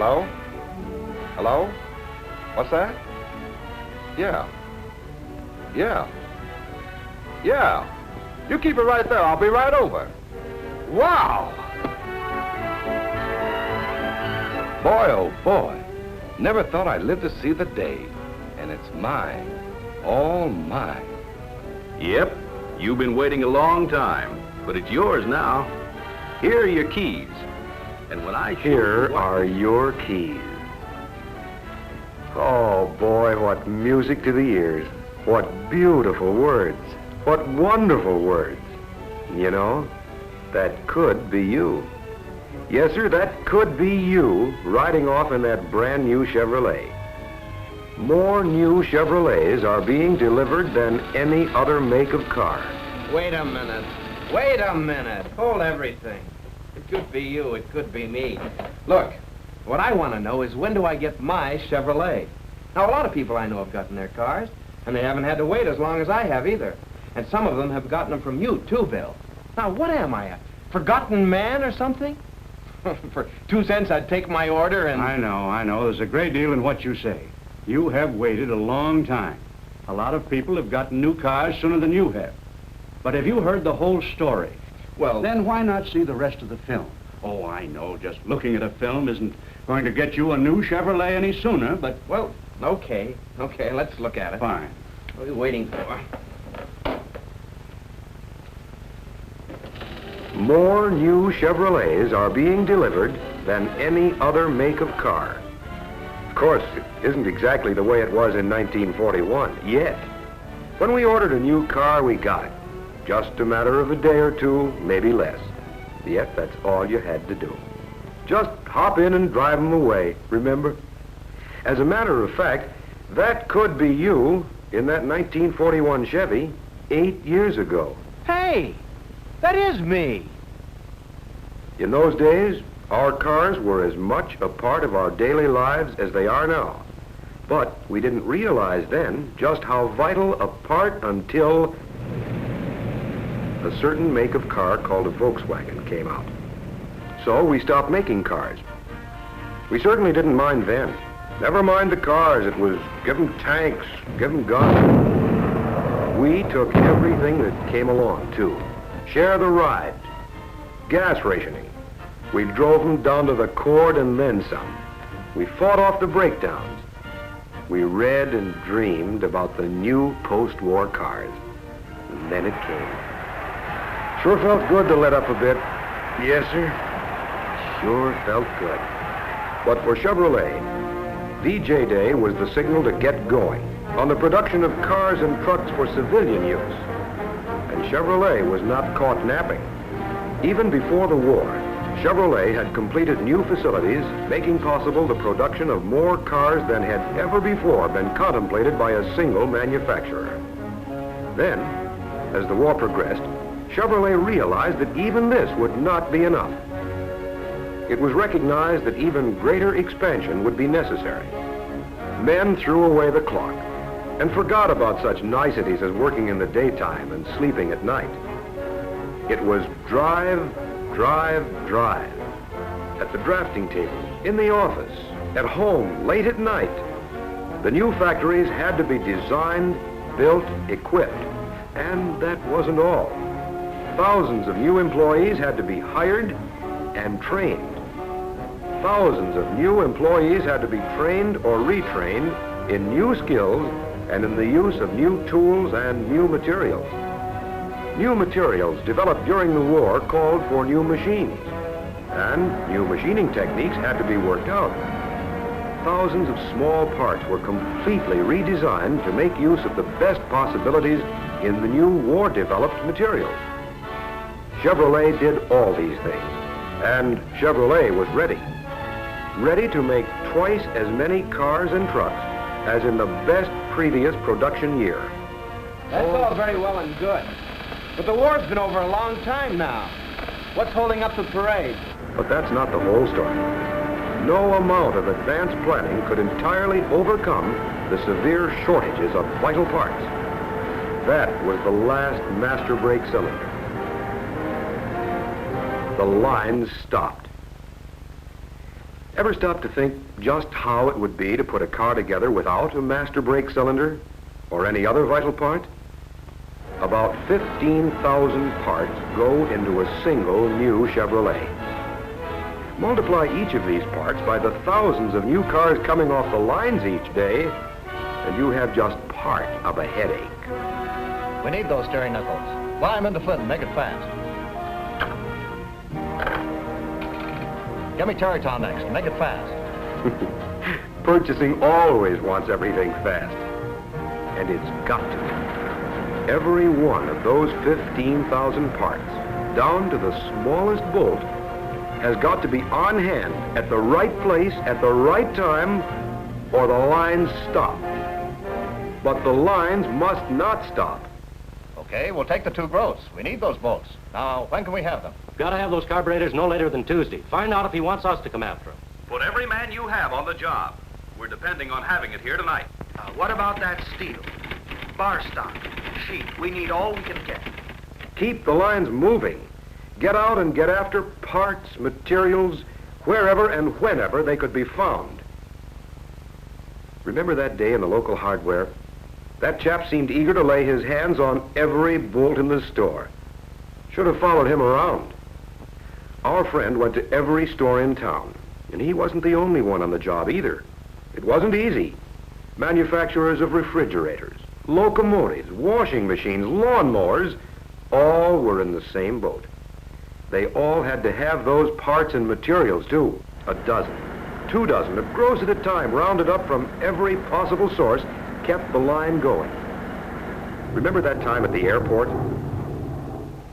Hello? Hello? What's that? Yeah. Yeah. Yeah. You keep it right there. I'll be right over. Wow! Boy, oh boy. Never thought I'd live to see the day. And it's mine. All mine. Yep. You've been waiting a long time, but it's yours now. Here are your keys. And when I Here are your keys. Oh, boy, what music to the ears. What beautiful words. What wonderful words. You know, that could be you. Yes, sir, that could be you riding off in that brand new Chevrolet. More new Chevrolets are being delivered than any other make of car. Wait a minute. Wait a minute. Hold everything. It could be you, it could be me. Look, what I want to know is when do I get my Chevrolet? Now, a lot of people I know have gotten their cars, and they haven't had to wait as long as I have either. And some of them have gotten them from you, too, Bill. Now, what am I, a forgotten man or something? For 2 cents, I'd take my order and... I know. There's a great deal in what you say. You have waited a long time. A lot of people have gotten new cars sooner than you have. But have you heard the whole story? Well... Then why not see the rest of the film? Oh, I know, just looking at a film isn't going to get you a new Chevrolet any sooner, but... Well, okay, let's look at it. Fine. What are we waiting for? More new Chevrolets are being delivered than any other make of car. Of course, it isn't exactly the way it was in 1941, yet. When we ordered a new car, we got it. Just a matter of a day or two, maybe less. Yet, that's all you had to do. Just hop in and drive them away, remember? As a matter of fact, that could be you in that 1941 Chevy 8 years ago. Hey, that is me. In those days, our cars were as much a part of our daily lives as they are now. But we didn't realize then just how vital a part until a certain make of car called a Volkswagen came out. So we stopped making cars. We certainly didn't mind then. Never mind the cars, it was give them tanks, give them guns. We took everything that came along, too. Share the ride, gas rationing. We drove them down to the cord and then some. We fought off the breakdowns. We read and dreamed about the new post-war cars. And then it came. Sure felt good to let up a bit. Yes, sir. Sure felt good. But for Chevrolet, VJ Day was the signal to get going on the production of cars and trucks for civilian use. And Chevrolet was not caught napping. Even before the war, Chevrolet had completed new facilities making possible the production of more cars than had ever before been contemplated by a single manufacturer. Then, as the war progressed, Chevrolet realized that even this would not be enough. It was recognized that even greater expansion would be necessary. Men threw away the clock and forgot about such niceties as working in the daytime and sleeping at night. It was drive, drive, drive. At the drafting table, in the office, at home, late at night. The new factories had to be designed, built, equipped. And that wasn't all. Thousands of new employees had to be hired and trained. Thousands of new employees had to be trained or retrained in new skills and in the use of new tools and new materials. New materials developed during the war called for new machines, and new machining techniques had to be worked out. Thousands of small parts were completely redesigned to make use of the best possibilities in the new war-developed materials. Chevrolet did all these things, and Chevrolet was ready. Ready to make twice as many cars and trucks as in the best previous production year. That's all very well and good. But the war's been over a long time now. What's holding up the parade? But that's not the whole story. No amount of advanced planning could entirely overcome the severe shortages of vital parts. That was the last master brake cylinder. The lines stopped. Ever stop to think just how it would be to put a car together without a master brake cylinder or any other vital part? About 15,000 parts go into a single new Chevrolet. Multiply each of these parts by the thousands of new cars coming off the lines each day, and you have just part of a headache. We need those steering knuckles. Climb into Flint and make it fast. Get me Tarrytown next. Make it fast. Purchasing always wants everything fast. And it's got to. Every one of those 15,000 parts, down to the smallest bolt, has got to be on hand at the right place at the right time, or the lines stop. But the lines must not stop. Okay, we'll take the 2 gross. We need those bolts. Now, when can we have them? Got to have those carburetors no later than Tuesday. Find out if he wants us to come after him. Put every man you have on the job. We're depending on having it here tonight. What about that steel? Bar stock, sheet. We need all we can get. Keep the lines moving. Get out and get after parts, materials, wherever and whenever they could be found. Remember that day in the local hardware? That chap seemed eager to lay his hands on every bolt in the store. Should have followed him around. Our friend went to every store in town, and he wasn't the only one on the job either. It wasn't easy. Manufacturers of refrigerators, locomotives, washing machines, lawnmowers, all were in the same boat. They all had to have those parts and materials too. A dozen, 2 dozen, of gross at a time, rounded up from every possible source, kept the line going. Remember that time at the airport?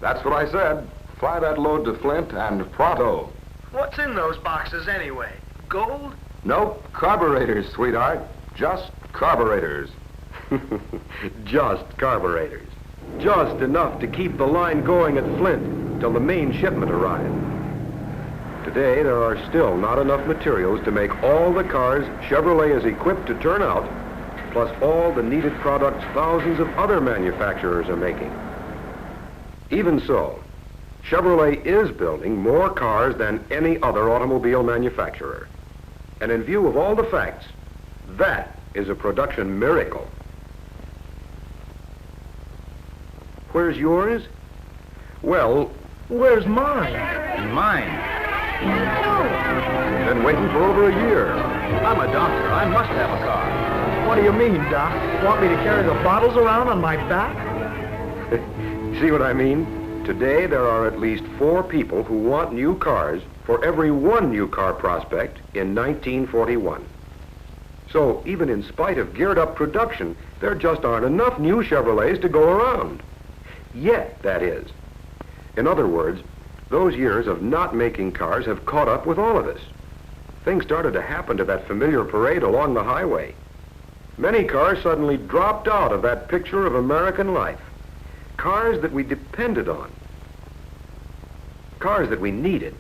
That's what I said. Fly that load to Flint and pronto. What's in those boxes anyway? Gold? Nope, carburetors, sweetheart. Just carburetors. Just carburetors. Just enough to keep the line going at Flint till the main shipment arrived. Today, there are still not enough materials to make all the cars Chevrolet is equipped to turn out, plus all the needed products thousands of other manufacturers are making. Even so, Chevrolet is building more cars than any other automobile manufacturer. And in view of all the facts, that is a production miracle. Where's yours? Well, Where's mine? Mine. Been waiting for over a year. I'm a doctor. I must have a car. What do you mean, Doc? Want me to carry the bottles around on my back? see what I mean? Today, there are at least 4 people who want new cars for every 1 new car prospect in 1941. So, even in spite of geared-up production, there just aren't enough new Chevrolets to go around. Yet, that is. In other words, those years of not making cars have caught up with all of us. Things started to happen to that familiar parade along the highway. Many cars suddenly dropped out of that picture of American life. Cars that we depended on. Cars that we needed.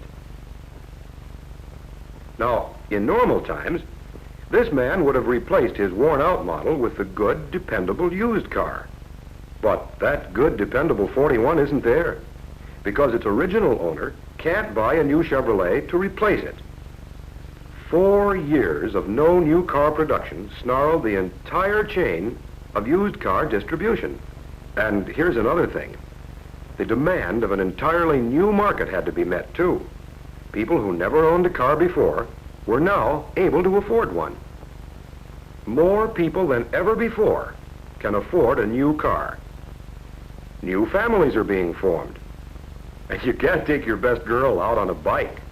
Now, in normal times, this man would have replaced his worn-out model with the good, dependable used car. But that good, dependable 41 isn't there, because its original owner can't buy a new Chevrolet to replace it. 4 years of no new car production snarled the entire chain of used car distribution. And here's another thing. The demand of an entirely new market had to be met, too. People who never owned a car before were now able to afford one. More people than ever before can afford a new car. New families are being formed. And you can't take your best girl out on a bike.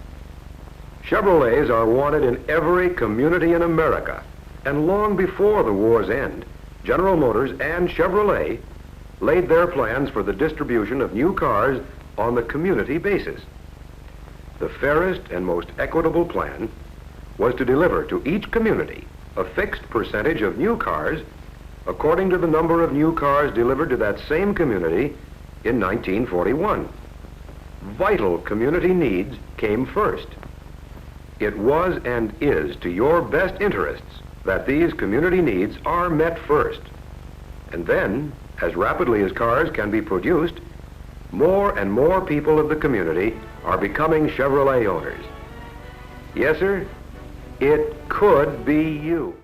Chevrolets are wanted in every community in America. And long before the war's end, General Motors and Chevrolet laid their plans for the distribution of new cars on the community basis. The fairest and most equitable plan was to deliver to each community a fixed percentage of new cars according to the number of new cars delivered to that same community in 1941. Vital community needs came first. It was and is to your best interests that these community needs are met first. And then, as rapidly as cars can be produced, more and more people of the community are becoming Chevrolet owners. Yes, sir, It could be you.